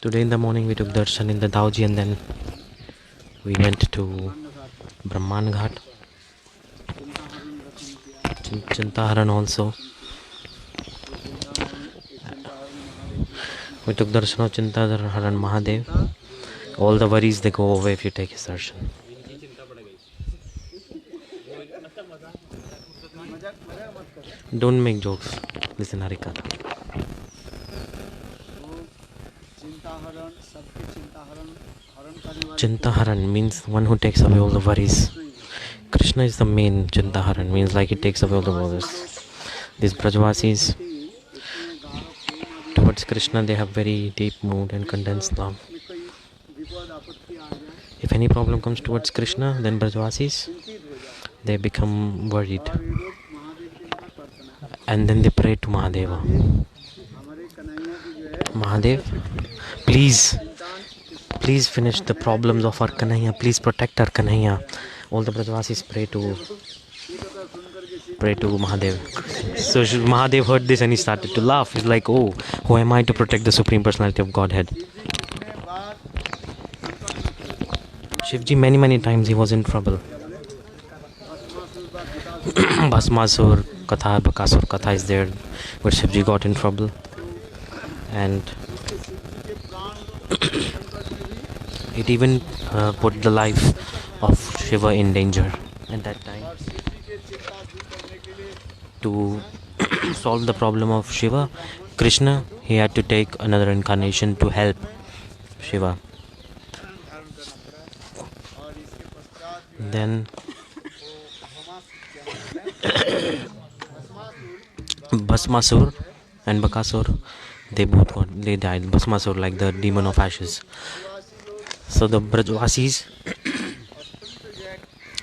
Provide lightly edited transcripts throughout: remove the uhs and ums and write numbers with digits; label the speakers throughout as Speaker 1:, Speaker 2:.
Speaker 1: Today in the morning we took darshan in the Dauji, and then we went to Brahmanda Ghata, Chintaharan also. We took darshan of Chintaharan Mahadeva. All the worries, they go away if you take his darshan. Don't make jokes. Listen harikata. Chintaharan means one who takes away all the worries. Krishna is the main Chintaharan, means like he takes away all the worries. These Vrajavasis, towards Krishna, they have very deep mood and condensed love. If any problem comes towards Krishna, then Vrajavasis, they become worried. And then they pray to Mahadeva. Mahadev, please finish the problems of our Kanhaiya. Please protect our Kanhaiya. All the Vrajavasis pray to Mahadev. So Mahadev heard this and he started to laugh. He's like, oh, who am I to protect the Supreme Personality of Godhead? Shivji, many times he was in trouble. Bhasmasur Katha, Bakasur Katha is there, where Shivji got in trouble. And it even put the life of Shiva in danger at that time. To solve the problem of Shiva, Krishna, he had to take another incarnation to help Shiva. Then Bhasmasur and Bakasur, they died. Bhasmasur, like the demon of ashes. So the Vrajavasis,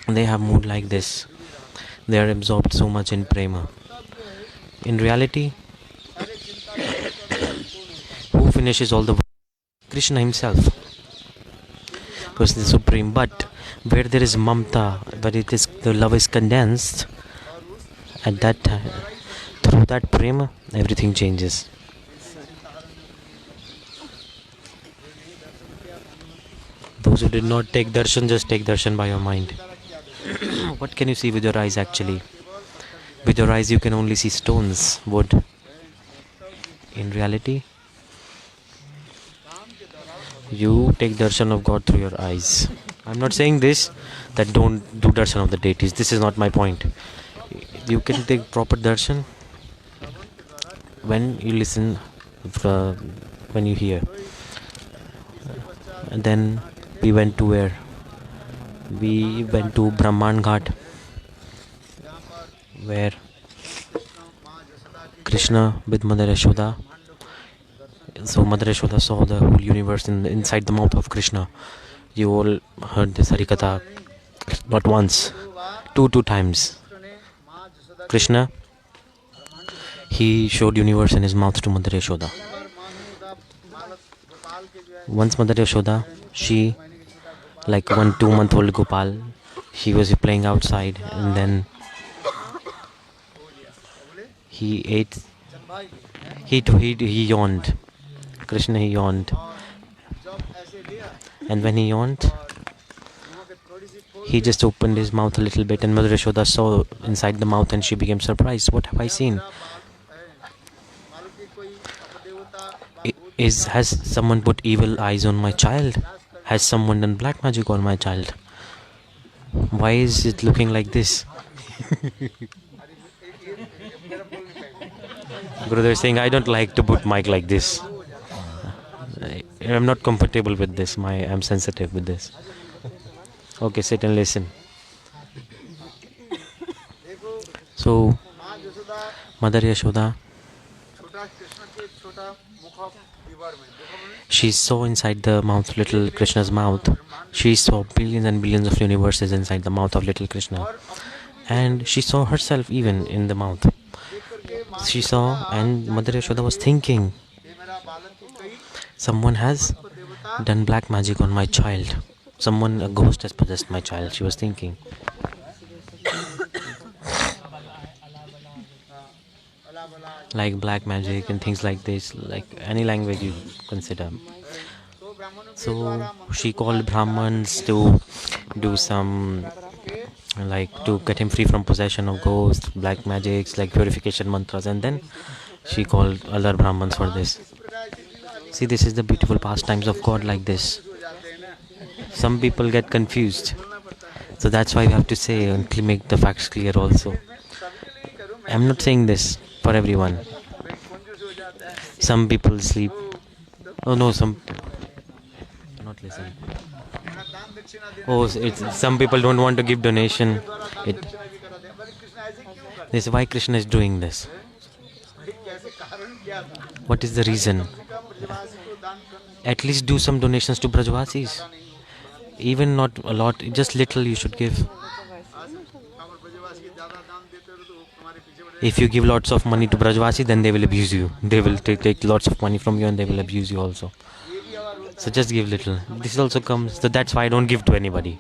Speaker 1: they have mood like this. They are absorbed so much in prema. In reality, who finishes all the work? Krishna himself, because the Supreme. But where there is mamata, where the love is condensed, at that time, through that prema, everything changes. Those who did not take darshan, just take darshan by your mind. What can you see with your eyes actually? With your eyes you can only see stones, wood. In reality, you take darshan of God through your eyes. I'm not saying this, that don't do darshan of the deities. This is not my point. You can take proper darshan when you listen, when you hear. And then we went to where? We went to Brahmanda Ghata, where Krishna with Mother Yasoda. So Mother Yasoda saw the whole universe inside the mouth of Krishna. You all heard this harikata not once, two times. Krishna, he showed universe in his mouth to Mother Yasoda. Once Mother Yasoda, she, like 1-2-month-old Gopal, he was playing outside, and then he ate. He yawned. Krishna, he yawned, and when he yawned, he just opened his mouth a little bit, and Mother Yasoda saw inside the mouth, and she became surprised. What have I seen? Has someone put evil eyes on my child? Has someone done black magic on my child? Why is it looking like this? Gurudev is saying, I don't like to put mic like this. I'm not comfortable with this. I'm sensitive with this. Okay, sit and listen. So, Mother Yasoda, she saw inside the mouth, little Krishna's mouth. She saw billions and billions of universes inside the mouth of little Krishna. And she saw herself even in the mouth. She saw, and Mother Yasoda was thinking, someone has done black magic on my child. A ghost has possessed my child, she was thinking. like black magic and things like this, like any language you consider. So she called Brahmins to do some, like to get him free from possession of ghosts, black magics, like purification mantras, and then she called other Brahmins for this. See, this is the beautiful pastimes of God like this. Some people get confused. So that's why we have to say and make the facts clear also. I'm not saying this for everyone. Some people sleep. Oh no, some not listen. Oh, some people don't want to give donation. This is why Krishna is doing this. What is the reason? At least do some donations to Vrajavasis. Even not a lot, just little you should give. If you give lots of money to Vrajavasis, then they will abuse you. They will take lots of money from you and they will abuse you also. So just give little. This also comes. So that's why I don't give to anybody.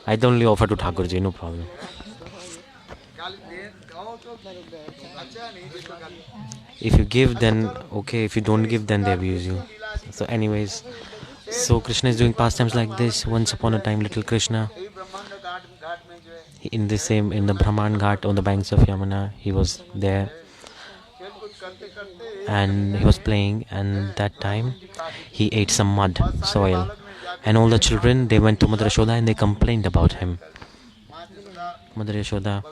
Speaker 1: I only offer to Thakurji, no problem. If you give, then okay. If you don't give, then they abuse you. So anyways, so Krishna is doing pastimes like this. Once upon a time, little Krishna, in the Brahmanda Ghata on the banks of Yamuna, he was there and he was playing, and that time he ate some mud, soil, and all the children, they went to Mother Yasoda and they complained about him. Mother Yasoda,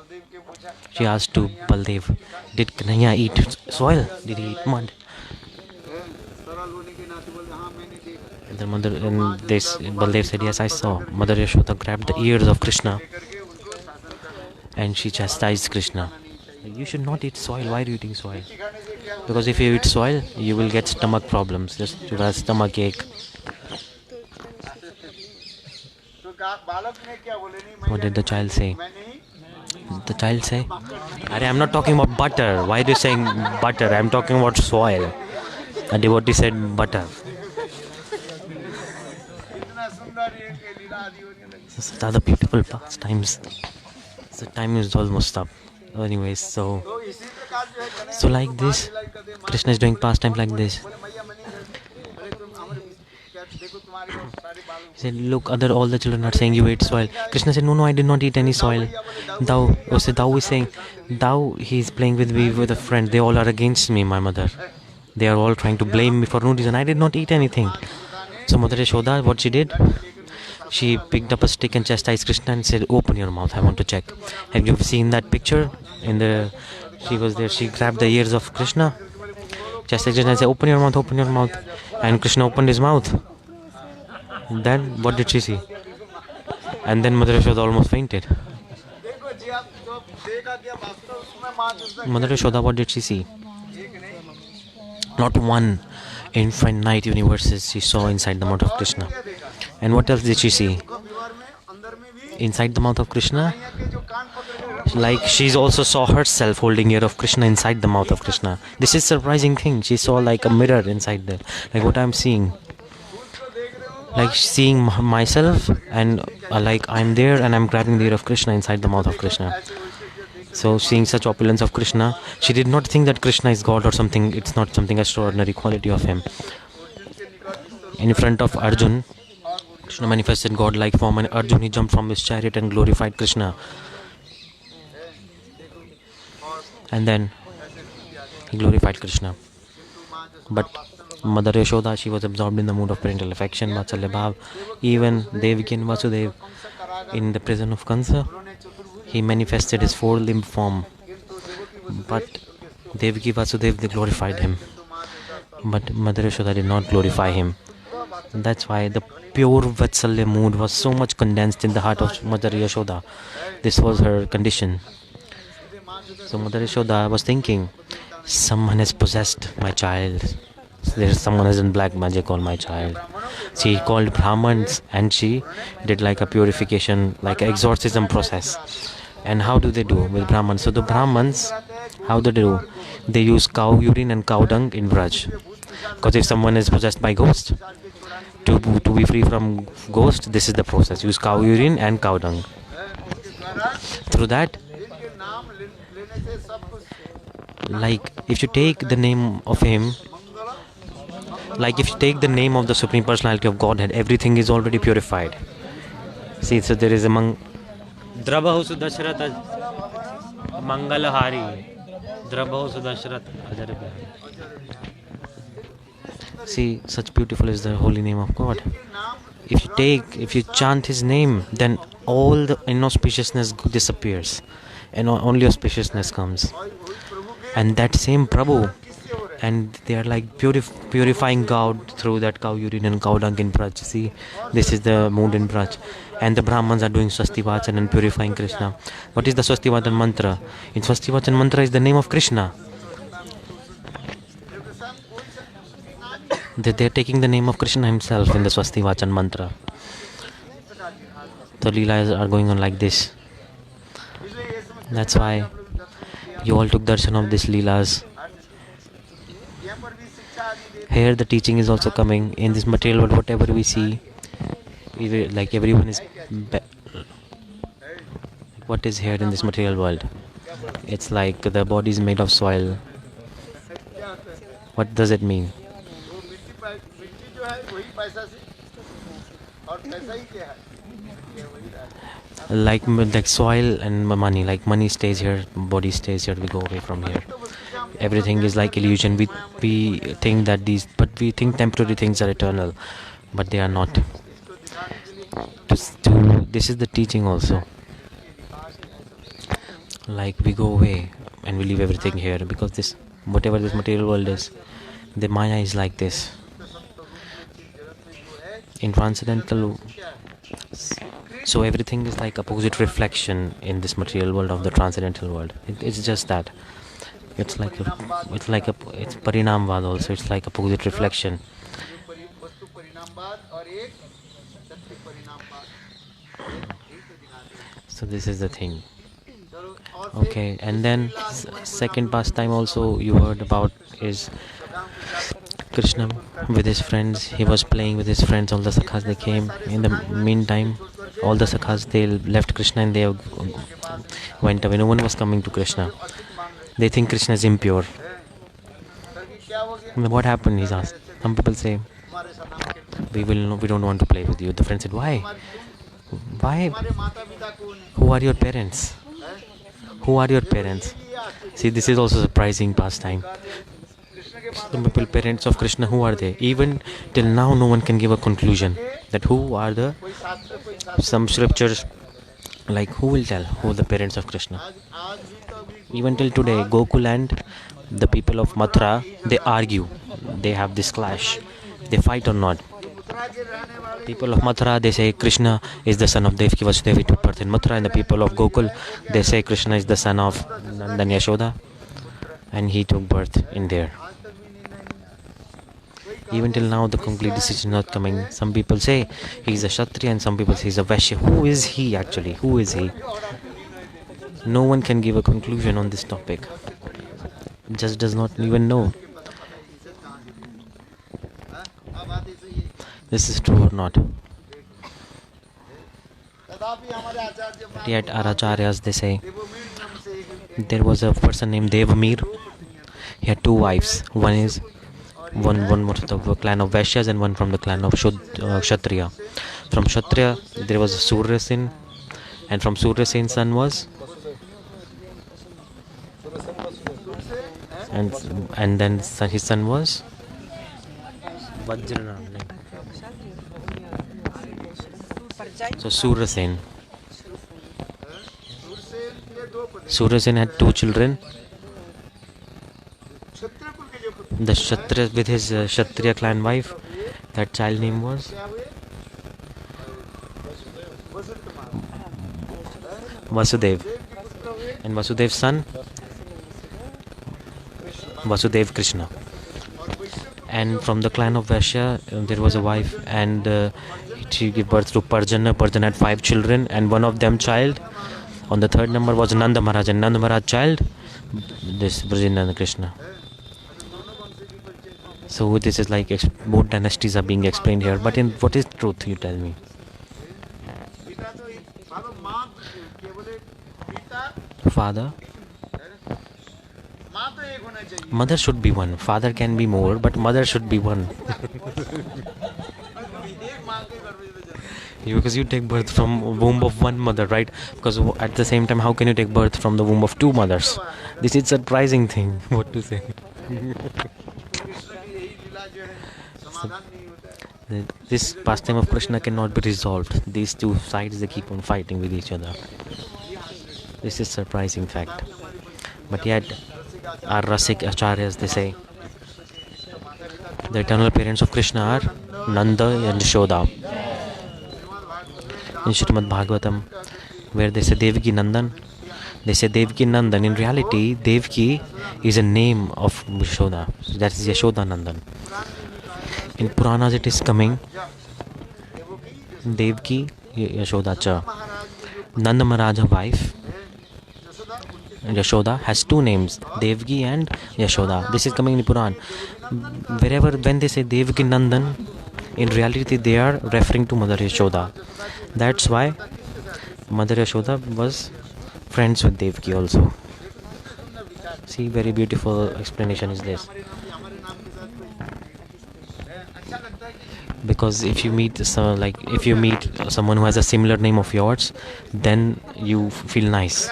Speaker 1: she asked to Baldev, did Kanhaiya eat soil? Did he eat mud? And the Baldev said, yes, I saw. Mother Yasoda grabbed the ears of Krishna and she chastised Krishna. You should not eat soil. Why are you eating soil? Because if you eat soil, you will get stomach problems. Just you have stomach ache. What did the child say? The child say, I'm not talking about butter. Why are you saying butter? I'm talking about soil. A devotee said butter. Such are the beautiful pastimes. So time is almost up. Anyways, so like this, Krishna is doing pastimes like this. He said, look, all the children are saying you ate soil. Krishna said, no, I did not eat any soil. Thou is saying, he is playing with me with a friend. They all are against me, my mother. They are all trying to blame me for no reason. I did not eat anything. So Mother Yasoda, what she did? She picked up a stick and chastised Krishna and said, open your mouth, I want to check. Have you seen that picture? She was there, she grabbed the ears of Krishna, chastised Krishna and said, open your mouth. And Krishna opened his mouth. Then, what did she see? And then Mother Yasoda almost fainted. Mother Yasoda, what did she see? Not one infinite universes she saw inside the mouth of Krishna. And what else did she see? Inside the mouth of Krishna, like she also saw herself holding ear of Krishna inside the mouth of Krishna. This is surprising thing. She saw like a mirror inside there, like what I'm seeing, like seeing myself, and like I'm there and I'm grabbing the ear of Krishna inside the mouth of Krishna. So seeing such opulence of Krishna, she did not think that Krishna is God or something. It's not something extraordinary quality of him. In front of Arjun, Krishna manifested God-like form, and Arjun, he jumped from his chariot and glorified Krishna. And then he glorified Krishna. But Mother Yasoda, she was absorbed in the mood of parental affection, vatsalya-bhava. Even Devaki and Vasudeva, in the prison of Kansa, he manifested his four-limbed form. But Devaki Vasudeva, they glorified him. But Mother Yasoda did not glorify him. And that's why the pure vatsalya mood was so much condensed in the heart of Mother Yasoda. This was her condition. So Mother Yasoda was thinking, someone has possessed my child. Someone has done black magic on my child. She called Brahmans and she did like a purification, like an exorcism process. And how do they do with Brahmans? So the Brahmans, how do they do? They use cow urine and cow dung in Vraj. Because if someone is possessed by ghost, to be free from ghost, this is the process. Use cow urine and cow dung. Through that, Like if you take the name of him, like if you take the name of the Supreme Personality of Godhead, everything is already purified. See, so there is among Drabahu Sudashrata Mangalahari. Drabahu Sudashrat Ajar Bihari. See, such beautiful is the holy name of God. If you chant his name, then all the inauspiciousness disappears and only auspiciousness comes. And that same Prabhu, and they are like purifying cow through that cow urine and cow dung in Braj. See, this is the mood in Braj. And the Brahmans are doing Swastivachan and purifying Krishna. What is the Swastivachan mantra? In Swastivachan mantra is the name of Krishna. They're taking the name of Krishna himself in the Swastivachan mantra. The Leelas are going on like this. That's why you all took darsana of this Leelas. Here the teaching is also coming. In this material world, whatever we see, like everyone is what is here in this material world? It's like the body is made of soil. What does it mean? Like soil and money. Like money stays here, body stays here. We go away from here. Everything is like illusion. We think that we think temporary things are eternal, but they are not. This is the teaching also. Like we go away and we leave everything here, because whatever this material world is, the Maya is like this. In transcendental, so everything is like opposite reflection in this material world of the transcendental world. It's just that. It's Parinamvad also. It's like opposite reflection. So this is the thing. Okay, and then second pastime also you heard about is Krishna with his friends. He was playing with his friends. All the sakhas, they came. In the meantime, all the sakhas, they left Krishna and they went away. No one was coming to Krishna. They think Krishna is impure. What happened? He's asked. Some people say, we don't want to play with you. The friend said, why? Who are your parents? Who are your parents? See, this is also surprising pastime. The people, parents of Krishna, who are they? Even till now, no one can give a conclusion that who are some scriptures, like who will tell who are the parents of Krishna? Even till today, Gokul and the people of Mathura, they argue. They have this clash. They fight or not. People of Mathura, they say Krishna is the son of Devaki and Vasudeva, he took birth in Mathura, and the people of Gokul, they say Krishna is the son of Nanda and Yasoda, and he took birth in there. Even till now, the complete decision is not coming. Some people say he's a Kshatriya, and some people say he's a Vaishya. Who is he actually? Who is he? No one can give a conclusion on this topic. Just does not even know. This is true or not? Yet our acharyas, they say there was a person named Devamir. He had two wives. One was from the clan of Vaishyas and one from the clan of Kshatriya. From Kshatriya there was Surya Sen, and from Surya Sen's son was and then his son was Vajrana. So Surya Sen had two children. The Kshatriya with his Kshatriya clan wife, that child name was Vasudev, and Vasudev's son Vasudev Krishna. And from the clan of Vaishya there was a wife, and she gave birth to Parjana. Parjana had 5 children, and one of them child on the third number was Nanda Maharaja, and Nanda Maharaj child this Vrindavana Krishna. So this is like both dynasties are being explained here. But in what is truth, you tell me? Father Mother should be one. Father can be more, but mother should be one. Because you take birth from womb of one mother, right? Because at the same time, how can you take birth from the womb of two mothers? This is surprising thing. What to say? This pastime of Krishna cannot be resolved. These two sides, they keep on fighting with each other. This is surprising fact. But yet, our Rasik Acharyas, they say, the eternal parents of Krishna are Nanda and Yasoda. In Srimad Bhagavatam, where they say Devaki Nandan, they say Devaki Nandan. In reality, Devaki is a name of Yasoda. That is Yasoda Nandan. In Puranas it is coming Devaki Yasoda Cha. Nanda Maharaja wife Yasoda has two names, Devaki and Yasoda. This is coming in Puran. When they say Devaki Nandan, in reality they are referring to Mother Yasoda. That's why Mother Yasoda was friends with Devaki also. See, very beautiful explanation is this. Because if you meet someone who has a similar name of yours, then you feel nice.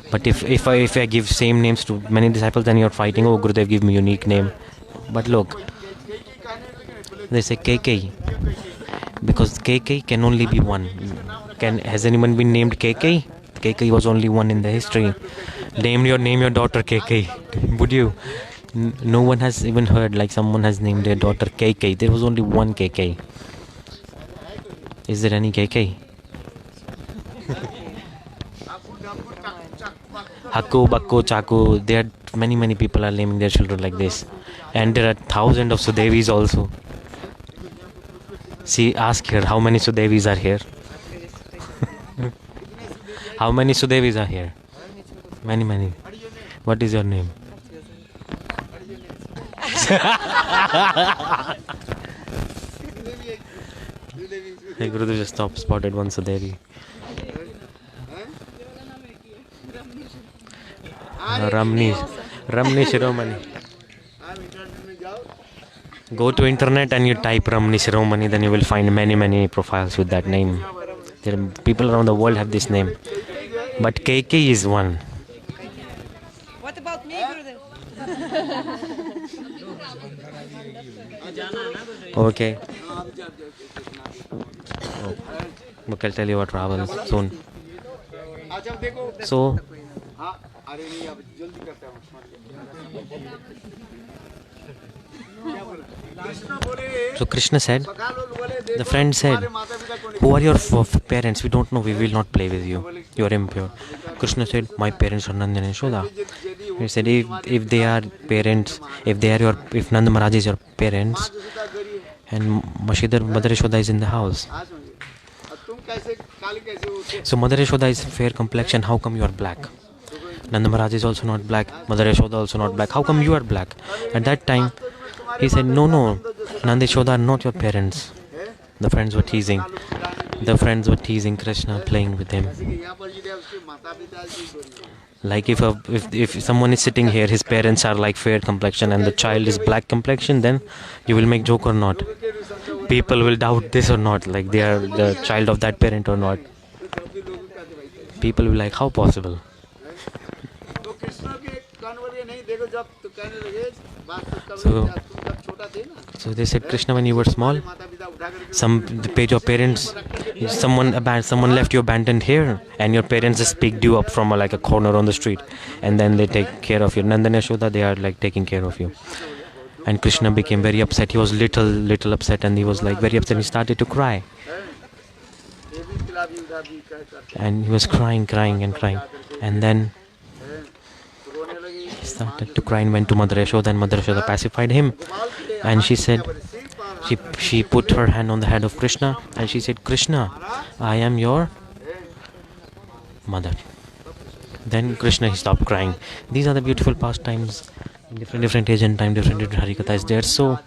Speaker 1: But if I give same names to many disciples, then you're fighting. Oh, Gurudev, give me unique name. But look, they say KK, because KK can only be one. Has anyone been named KK? KK was only one in the history. Name your daughter KK. Would you? No one has even heard like someone has named their daughter KK. There was only one KK. Is there any KK? Hakku, Bakku, Chaku. There are many people are naming their children like this. And there are thousands of Sudevis also. See, ask her how many Sudevis are here. How many Sudevis are here? Many. What is your name? Hey Gurudev just spotted one Sudevi. Ramni Shiromani. Go to internet and you type Ramni Shiromani, then you will find many profiles with that name. People around the world have this name. But KK is one.
Speaker 2: What about me, Gurudev?
Speaker 1: Okay. Look, I'll tell you about travel soon. So Krishna said, the friend said, who are your parents? We don't know, we will not play with you. You are impure. Krishna said, my parents are Nanda and Yasoda. He said, if they are parents, if Nanda Maharaj is your parents, and Mother Yasoda is in the house. So Mother Yasoda is fair complexion, how come you are black? Nanda Maharaj is also not black, Mother Yasoda also not black, how come you are black? At that time, he said, no, Nanda Yasoda are not your parents. The friends were teasing. Krishna, playing with him. Like if someone is sitting here, his parents are like fair complexion and the child is black complexion, then you will make joke or not? People will doubt this or not, like they are the child of that parent or not. People will be like, how possible? So they said, Krishna, when you were small, your parents, someone left you abandoned here, and your parents just picked you up from a corner on the street, and then they take care of you. Nanda and Yasoda, they are like taking care of you. And Krishna became very upset. He was little upset, and he was like very upset. He started to cry, and he was crying, and then he started to cry and went to Mother Yasoda, and Mother Yasoda pacified him, and she said, she put her hand on the head of Krishna, and she said, Krishna, I am your mother. Then Krishna stopped crying. These are the beautiful pastimes. Different age and time, different harikata is there. So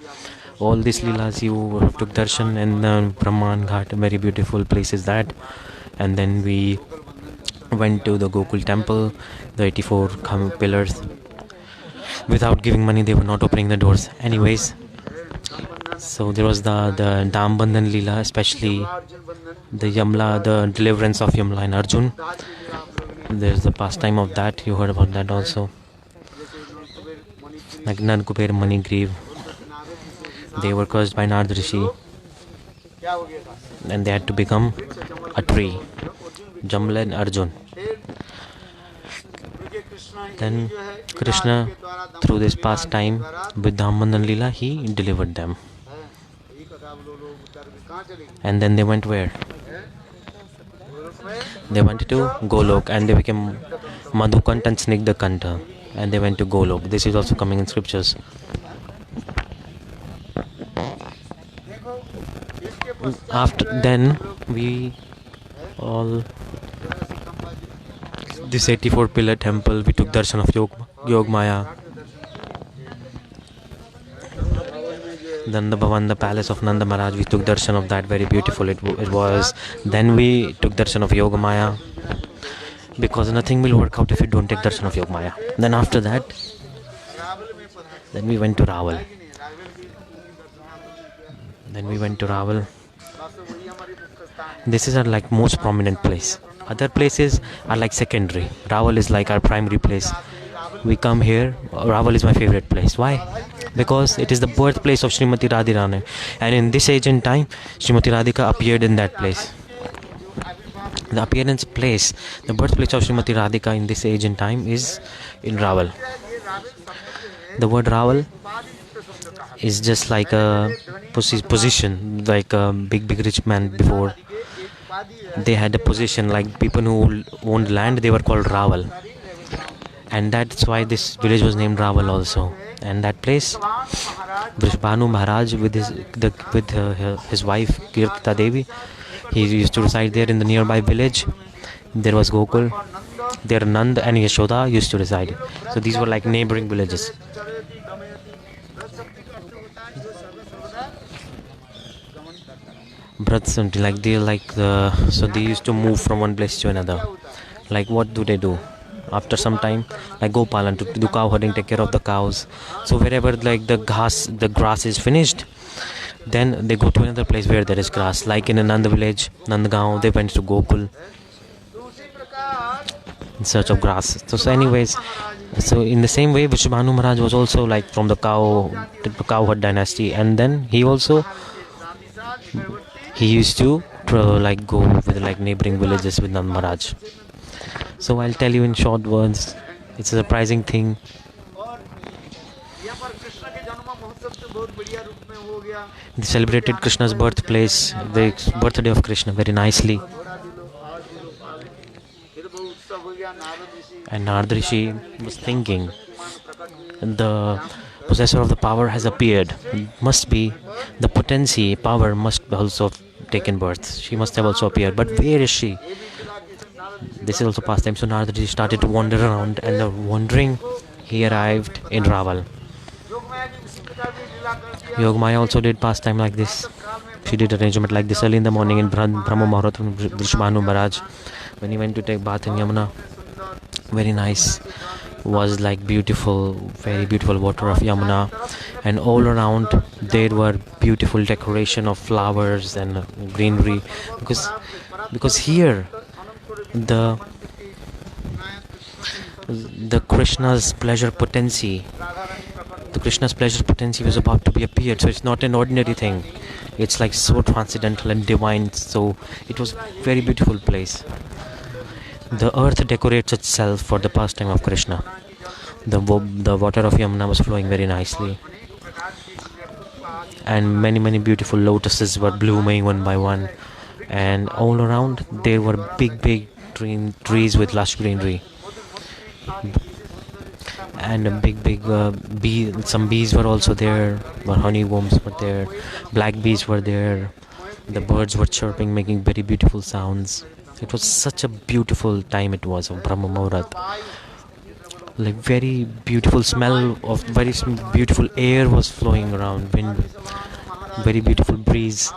Speaker 1: all these leelas you took darshan, and Brahmanda Ghata, very beautiful place is that. And then we went to the Gokul temple, the 84 pillars. Without giving money, they were not opening the doors. Anyways, so there was the Dam Bandhan Leela, especially the Yamla, the deliverance of Yamla and Arjun. There's the pastime of that. You heard about that also. Like Nan Kuber Manigriv. They were cursed by Narad Rishi. And they had to become a tree. Jamla and Arjun. Then Krishna, through this pastime with Dhammandan Leela, he delivered them. And then they went where? They went to Golok and they became Madhukant and Snigdha Kanta. And they went to Golok. This is also coming in scriptures. After then, we all, this 84 pillar temple, we took darshan of Yogmaya. Then the Bhavan, the palace of Nanda Maharaj, we took darshan of that. Very beautiful it was. Then we took darshan of Yogamaya, because nothing will work out if you don't take darshan of Yogamaya. Then after that, then we went to Raval. This is our like most prominent place. Other places are like secondary. Raval is like our primary place. We come here. Raval is my favorite place. Why? Because it is the birthplace of Srimati Radhirani, and in this age and time, Srimati Radhika appeared in that place. The appearance place, the birthplace of Srimati Radhika in this age and time is in Raval. The word Raval is just like a position, like a big rich man before. They had a position, like people who owned land, they were called Raval. And that's why this village was named Raval also. And that place, Vrishbhanu Maharaj with his wife Kirtita Devi, he used to reside there in the nearby village. There was Gokul. There Nanda and Yasoda used to reside. So these were like neighboring villages. Something like so they used to move from one place to another. Like what do? After some time, like go palan, to do cow herding, take care of the cows. So wherever like the grass is finished, then they go to another place where there is grass. Like in a Nanda village, Nandgaon, they went to Gokul in search of grass. So anyways, so in the same way, Vishwabhanu Maharaj was also like from the cowherd dynasty, and then he used to like go with like neighboring villages with Nand Maharaj. So I'll tell you in short words, it's a surprising thing. They celebrated Krishna's birthplace, the birthday of Krishna, very nicely. And Narad Rishi was thinking, the possessor of the power has appeared. Must be the potency, power must also have taken birth. She must have also appeared. But where is she? This is also past time. So Narad Rishi started to wander around, and wandering, he arrived in Raval. Yogamaya also did pastime like this. She did arrangement like this early in the morning in Brahma Muhurat with Vrishbhanu Maharaj. When he went to take bath in Yamuna, very nice, was like beautiful, very beautiful water of Yamuna, and all around there were beautiful decoration of flowers and greenery, because here the Krishna's pleasure potency was about to be appeared. So it's not an ordinary thing, it's like so transcendental and divine. So it was very beautiful place. The earth decorates itself for the pastime of Krishna. The water of Yamuna was flowing very nicely, and many beautiful lotuses were blooming one by one, and all around there were big trees with lush greenery, and a big some bees were also there, or honeyworms were there, black bees were there, the birds were chirping, making very beautiful sounds. It was such a beautiful time it was of Brahma Muhurat. Like very beautiful smell of very beautiful air was flowing around, wind, very beautiful breeze.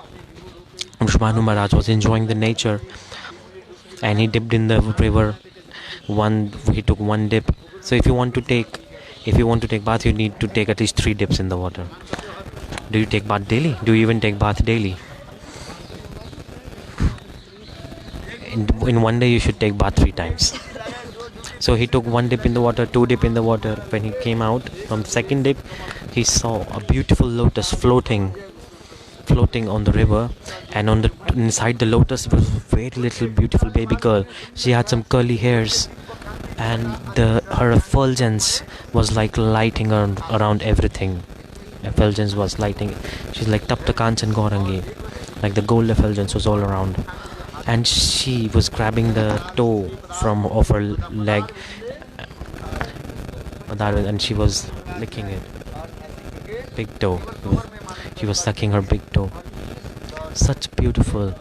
Speaker 1: Vrishbhanu Maharaj was enjoying the nature, and he dipped in the river. He took one dip. So if you want to take If you want to take bath, you need to take at least 3 dips in the water. Do you take bath daily? Do you even take bath daily? In one day you should take bath 3 times. So he took 1 dip in the water, 2 dip in the water. When he came out from the second dip, he saw a beautiful lotus floating on the river, and inside the lotus was a very little beautiful baby girl. She had some curly hairs, and her effulgence was like lighting around everything. Effulgence was lighting. She's like Tapta Kanchan Gaurangi, like the gold effulgence was all around. And she was grabbing the toe of her leg, and she was licking it. Big toe. She was sucking her big toe. Such beautiful.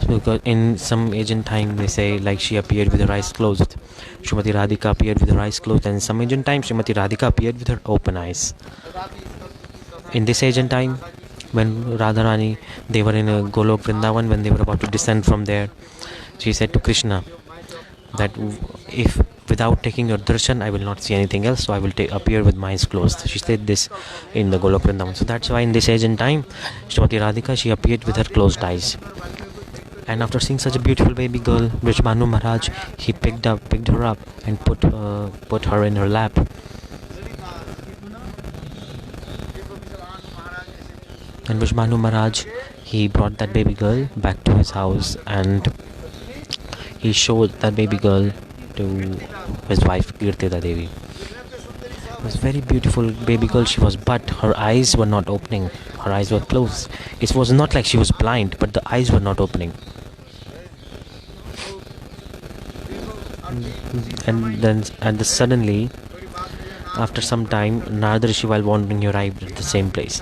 Speaker 1: Because in some ancient time they say like she appeared with her eyes closed. Srimati Radhika appeared with her eyes closed, and in some ancient time Srimati Radhika appeared with her open eyes. In this ancient time, when Radharani, they were in a Golok Vrindavana, when they were about to descend from there, she said to Krishna that if without taking your darshan I will not see anything else, so I will appear with my eyes closed. She said this in the Golok Vrindavana. So that's why in this ancient time Srimati Radhika, she appeared with her closed eyes. And after seeing such a beautiful baby girl, Vrajavasis Maharaj, he picked her up and put her in her lap. And Vrajavasis Maharaj, he brought that baby girl back to his house, and he showed that baby girl to his wife Kirtida Devi. It was a very beautiful baby girl she was, but her eyes were not opening. Her eyes were closed. It was not like she was blind, but the eyes were not opening. And then suddenly, after some time, Narada Rishi, while wandering, he arrived at the same place.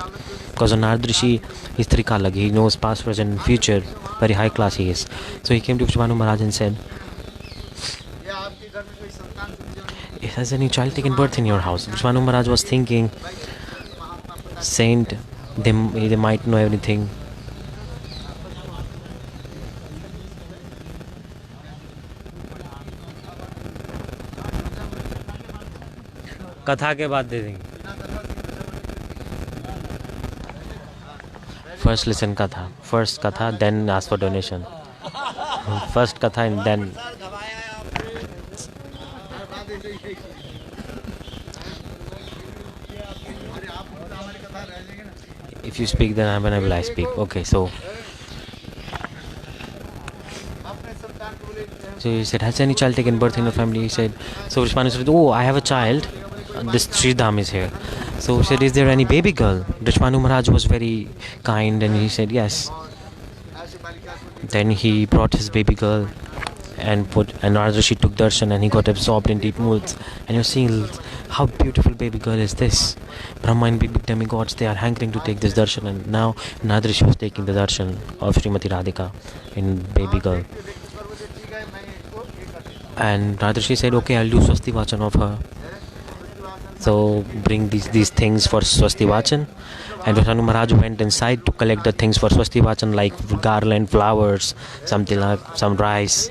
Speaker 1: Because Narada Rishi is Trikalag, he knows past, present and future, very high class he is. So he came to Vrindavana Maharaj and said, has any child taken birth in your house? Vrindavana Maharaj was thinking, saint, they might know everything. कथा के बाद दे देंगे. First listen katha. First katha, then ask for donation. First katha and then. If you speak, then when will I speak? Okay, so he said, has any child taken birth in your family? He said, so Vrishmanu said, oh, I have a child. This Sridham is here. So he said, is there any baby girl? Vrishmanu Maharaj was very kind, and he said, yes. Then he brought his baby girl and Narada Rishi took darshan, and he got absorbed in deep moods. And you're seeing how beautiful baby girl is this. Brahma and big demigods, they are hankering to take this darshan, and now Narada Rishi was taking the darshan of Srimati Radhika in baby girl. And Narada Rishi said, okay, I'll do Swasti Vachan of her. So bring these things for Swasti Vachan. And Vrindavana Maharaj went inside to collect the things for Swasti Vachan, like garland, flowers, some tilak, some rice,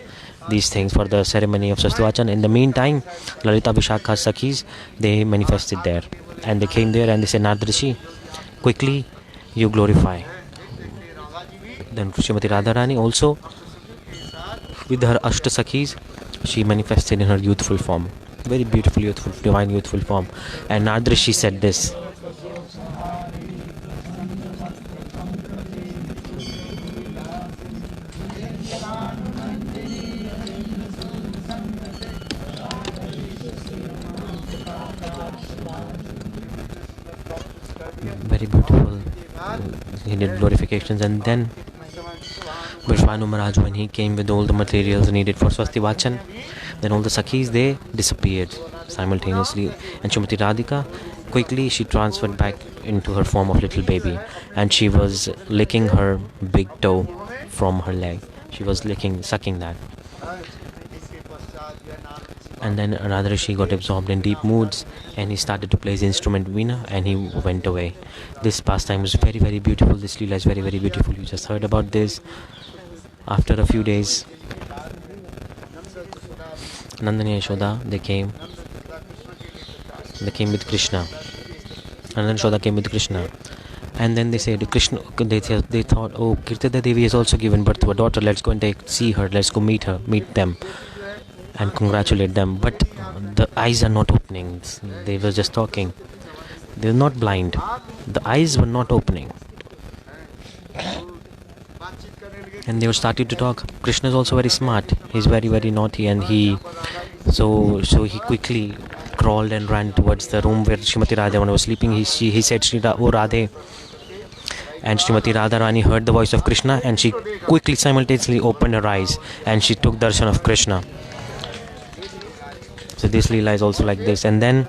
Speaker 1: these things for the ceremony of Swasti Vachan. In the meantime, Lalita Vishakha Sakhis, they manifested there. And they came there and they said, Narada Rishi, quickly you glorify. Then Srimati Radharani also, with her Ashta Sakhis, she manifested in her youthful form. Very beautiful, youthful, divine youthful form. And Narada Rishi said this. Very beautiful. He did glorifications, and then Vrindavana Maharaj, when he came with all the materials needed for Swasti Vachan, then all the Sakhis, they disappeared simultaneously. And Srimati Radhika, quickly she transferred back into her form of little baby, and she was licking her big toe from her leg. She was sucking that. And then Narada Rishi got absorbed in deep moods, and he started to play his instrument Veena, and he went away. This pastime was very, very beautiful. This Leela is very, very beautiful. You just heard about this. After a few days, Nanda and Yasoda, they came, They came with Krishna. Nanda and Yasoda came with Krishna. And then they said, Krishna, they thought, oh, Kirtida Devi has also given birth to a daughter. Let's go and see her. Let's go meet them, and congratulate them. But the eyes are not opening. They were just talking. They were not blind. The eyes were not opening. And they were starting to talk. Krishna is also very smart. He's very, very naughty, and he quickly crawled and ran towards the room where Srimati Radhavana was sleeping. He said, Srila, oh Radhe. And Srimati Radharani heard the voice of Krishna, and she quickly simultaneously opened her eyes and she took darsana of Krishna. So this Leela is also like this. And then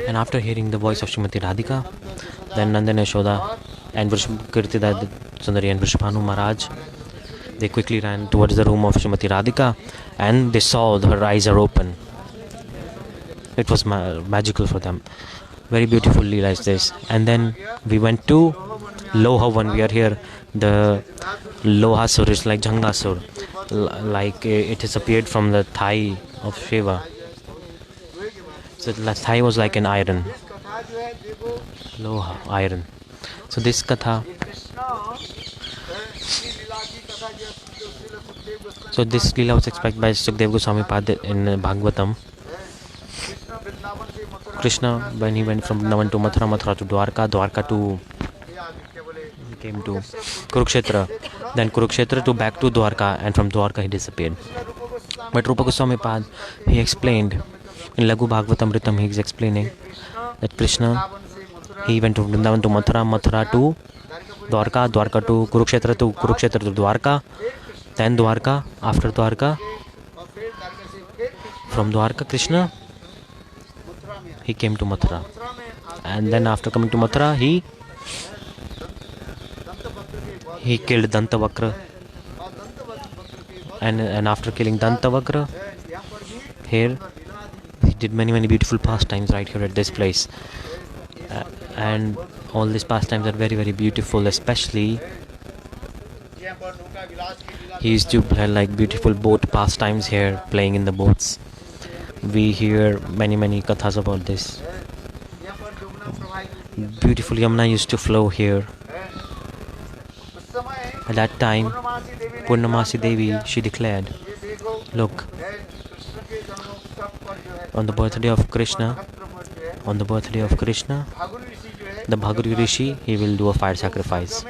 Speaker 1: after hearing the voice of Srimati Radhika, then Nanda and Yasoda and Kirtida Sundari and Vrishabhanu Maharaj, they quickly ran towards the room of Srimati Radhika, and they saw her eyes are open. It was magical for them. Very beautiful Leela is this. And then we went to Lohavana. We are here. The Lohasur is like Jangasur. Like it has appeared from the thigh of Shiva. So the thigh was like an iron. Loha, iron. So this katha. So this Leela was explained by Sukdev Goswami Pad in Bhagavatam. Krishna, when he went from Vrindavana to Mathura, Mathura to Dwarka to he came to Kurukshetra, then Kurukshetra to back to Dwarka, and from Dwarka he disappeared. But Rupa Goswami Pad, he explained in Lagu Bhagavatamritam, he is explaining that Krishna, he went from Vrindavana to Mathura, Mathura to Dwarka, Dwarka to Kurukshetra to Dwarka, then Dwarka, after Dwarka, from Dwarka Krishna, he came to Mathura, and then after coming to Mathura, he killed Dantavakra, and after killing Dantavakra, here he did many beautiful pastimes right here at this place, and all these pastimes are very, very beautiful. Especially he used to play like beautiful boat pastimes here, playing in the boats. We hear many kathas about this. Beautiful Yamuna used to flow here. At that time, Purnamasi Devi, she declared, look, on the birthday of Krishna, the Bhaguri Rishi, he will do a fire sacrifice.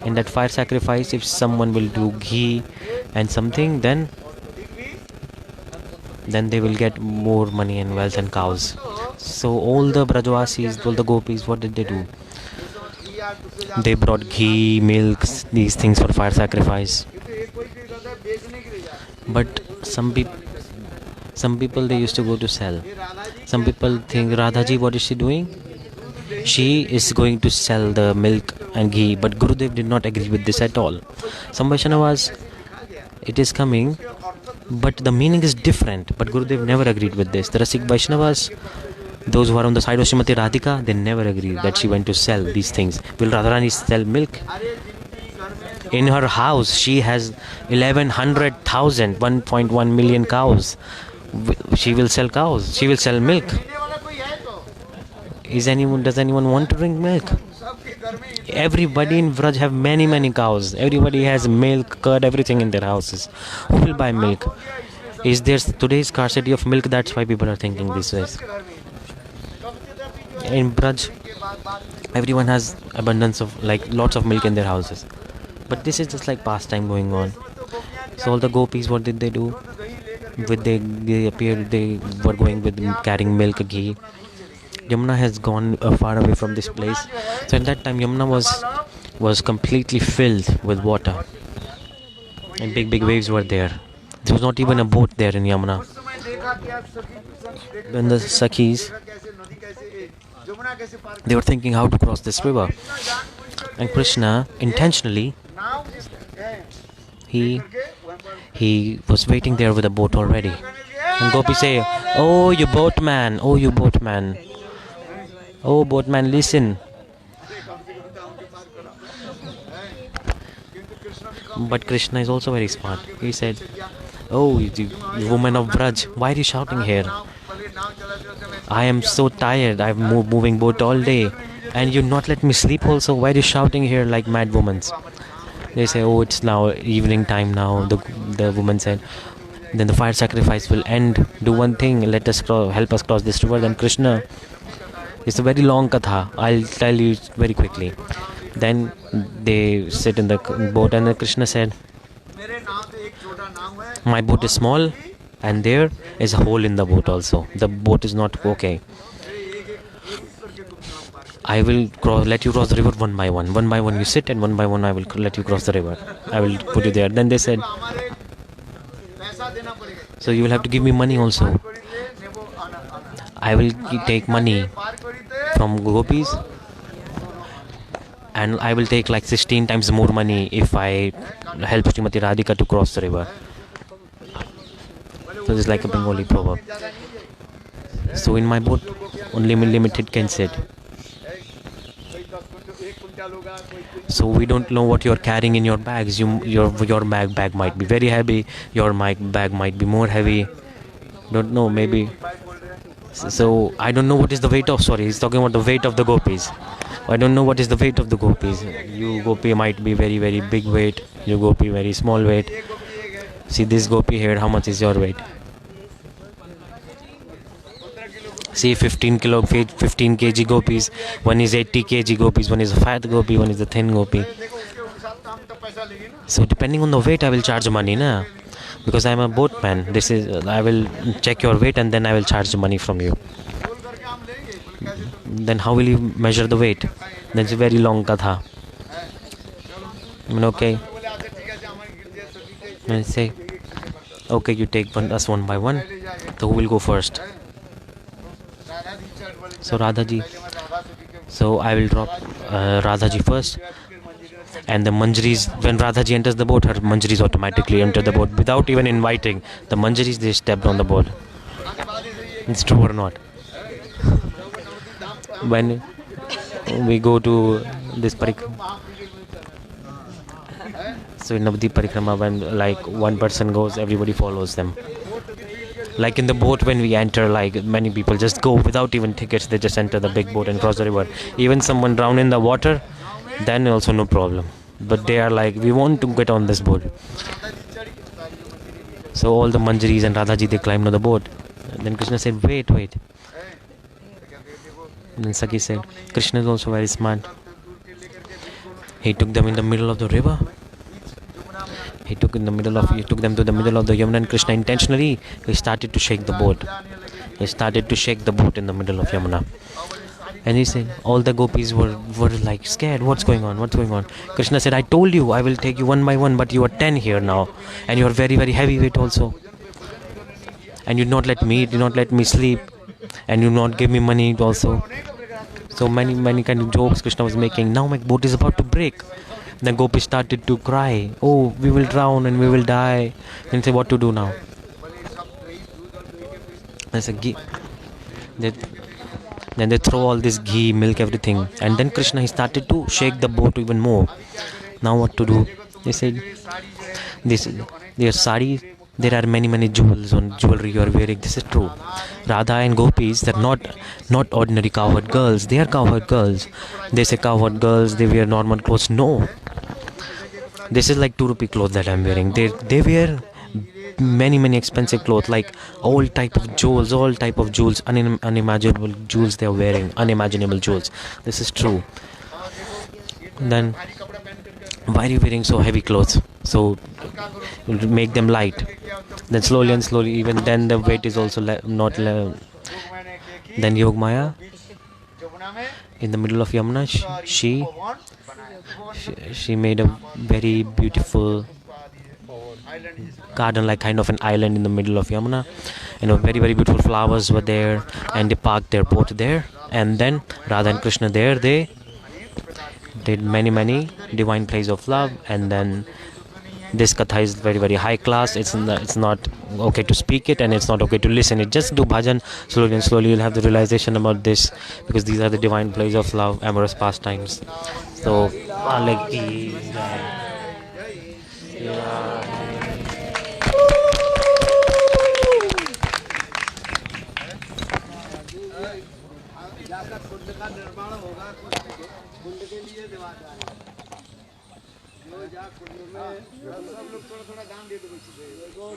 Speaker 1: In that fire sacrifice, if someone will do ghee and something, then they will get more money and wealth and cows. So all the Vrajavasis, all the gopis, what did they do? They brought ghee, milk, these things for fire sacrifice. But some people they used to go to sell. Some people think, Radhaji, what is she doing? She is going to sell the milk and ghee. But Gurudev did not agree with this at all. Some Vaishnavas, it is coming, but the meaning is different. But Gurudev never agreed with this. The Rasik Vaishnavas, those who are on the side of Srimati Radhika, they never agreed that she went to sell these things. Will Radharani sell milk? In her house, she has 1,100,000 million cows. She will sell cows. She will sell milk. Does anyone want to drink milk? Everybody in Vraj have many cows. Everybody has milk, curd, everything in their houses. Who will buy milk? Is there today's scarcity of milk? That's why people are thinking this way. In Braj, everyone has abundance of lots of milk in their houses. But this is just like pastime going on. So all the gopis, what did they do? They appeared. They were going with carrying milk, ghee. Yamuna has gone far away from this place. So at that time, Yamuna was completely filled with water, and big waves were there. There was not even a boat there in Yamuna. When the sakhis, they were thinking how to cross this river, and Krishna intentionally, he was waiting there with a boat already. And Gopi say, "Oh, you boatman! Oh, you boatman! Oh, boatman, listen!" But Krishna is also very smart. He said, "Oh, you woman of Braj, why are you shouting here? I am so tired. I've moving boat all day, and you not let me sleep also. Why are you shouting here like mad women?" They say, "Oh, it's now evening time now." The woman said, "Then the fire sacrifice will end. Do one thing. Let us help us cross this river." Then Krishna. It's a very long katha. I'll tell you very quickly. Then they sit in the boat, and then Krishna said, "My boat is small, and there is a hole in the boat also. The boat is not okay. I will let you cross the river one by one. One by one you sit, and one by one I will let you cross the river. I will put you there." Then they said, "So you will have to give me money also. I will take money from gopis, and I will take like 16 times more money if I help Srimati Radhika to cross the river." So this is like a Bengali proverb. So in my boat, only limited can sit. So we don't know what you're carrying in your bags. Your bag might be very heavy. Your bag might be more heavy. Don't know, maybe. So I don't know what is the weight of. Sorry, he's talking about the weight of the gopis. I don't know what is the weight of the gopis. You gopi might be very very big weight. You gopi very small weight. See this gopi here. How much is your weight? See 15 kg gopis. One is 80 kg gopis. One is a fat gopi. One is a thin gopi. So depending on the weight, I will charge money, na? Because I am a boatman. This is I will check your weight and then I will charge money from you. Then how will you measure the weight? That's a very long katha. Okay. I say, okay, you take us one by one. So who will go first? So Radhaji. So I will drop Radhaji first. And the manjaris, when Radhaji enters the boat, her manjaris automatically enter the boat without even inviting. The manjaris, they stepped on the boat. It's true or not? When we go to this parikrama, so in Navadip parikrama, when like one person goes, everybody follows them. Like in the boat, when we enter, like many people just go without even tickets. They just enter the big boat and cross the river. Even someone drown in the water, then also no problem. But they are like, we want to get on this boat. So all the manjaris and Radhaji, they climbed on the boat. And then Krishna said, wait. And then Sakhi said, Krishna is also very smart. He took them in the middle of the river. He took them to the middle of the Yamuna, and Krishna intentionally, he started to shake the boat. He started to shake the boat in the middle of Yamuna. And he said, all the gopis were like scared. What's going on? Krishna said, I told you, I will take you one by one, but you are 10 here now. And you are very, very heavyweight also. And you not let me eat, you not let me sleep. And you not give me money also. So many kind of jokes Krishna was making. Now my boat is about to break. Then gopis started to cry. Oh, we will drown and we will die. Then he said, what to do now? Then they throw all this ghee, milk, everything. And then Krishna, he started to shake the boat even more. Now what to do? They said, their sari, there are many jewels on jewelry you are wearing. This is true. Radha and gopis, they're not ordinary cowherd girls. They are cowherd girls. They say cowherd girls, they wear normal clothes. No. This is like 2 rupee clothes that I'm wearing. They wear many expensive clothes, like all type of jewels, unimaginable jewels they are wearing, unimaginable jewels. This is true. Then why are you wearing so heavy clothes? So make them light. Then slowly, even then the weight is also not. Then Yogmaya, in the middle of Yamuna, she made a very beautiful garden, like kind of an island in the middle of Yamuna. Very beautiful flowers were there, and they parked their boat there. And then Radha and Krishna there, they did many divine plays of love. And then this katha is very high class. It's not okay to speak it, and it's not okay to listen it. Just do bhajan slowly you'll have the realization about this, because these are the divine plays of love, amorous pastimes. So
Speaker 3: का निर्माण होगा कुंड के लिए देवाचार्य जो जा कुंड में सब लोग थोड़ा थोड़ा दान दे दो